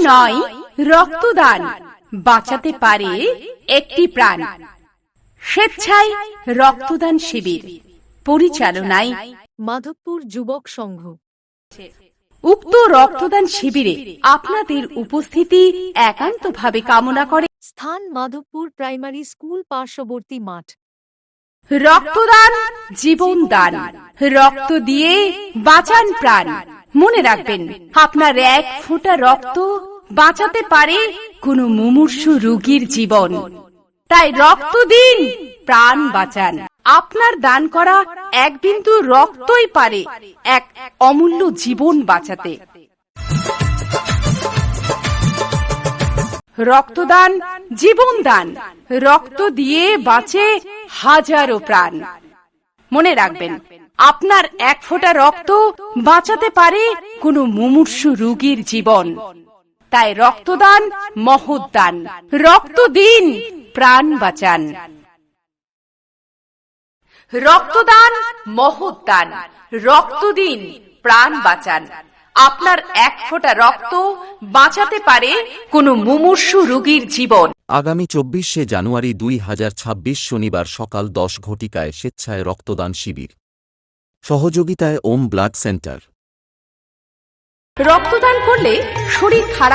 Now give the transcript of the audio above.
নয়, রক্তদান বাঁচাতে পারে একটি প্রাণ। স্বেচ্ছায় রক্তদান শিবির পরিচালনায় মাধবপুর যুবক সংঘ। উক্ত রক্তদান শিবিরে আপনাদের উপস্থিতি একান্তভাবে কামনা করে। স্থান মাধবপুর প্রাইমারি স্কুল পার্শ্ববর্তী মাঠ। রক্তদান জীবন দান, রক্ত দিয়ে বাঁচান প্রাণ। মনে রাখবেন, আপনার এক ফোঁটা রক্ত বাঁচাতে পারে কোনো মুমূর্ষু রোগীর জীবন। তাই রক্ত দিন, প্রাণ বাঁচান। আপনার দান করা এক বিন্দু রক্তই পারে এক অমূল্য জীবন বাঁচাতে। রক্তদান জীবন দান, রক্ত দিয়ে বাঁচে হাজারো প্রাণ। মনে রাখবেন, আপনার এক ফোঁটা রক্ত বাঁচাতে পারে কোনো মুমূর্ষু রোগীর জীবন। তাই রক্তদান মহৎ দান, রক্ত দিন, প্রাণ বাঁচান। রক্তদান মহৎ দান, রক্ত দিন, প্রাণ বাঁচান। আপনার এক ফোঁটা রক্ত বাঁচাতে পারে কোনো মুমূর্ষু রোগীর জীবন। আগামী 24শে জানুয়ারি 2026 শনিবার সকাল 10 ঘটিকায় স্বেচ্ছায় রক্তদান শিবির। সহযোগিতায় ওম ব্লাড সেন্টার। রক্তদান করলে শরীর খারাপ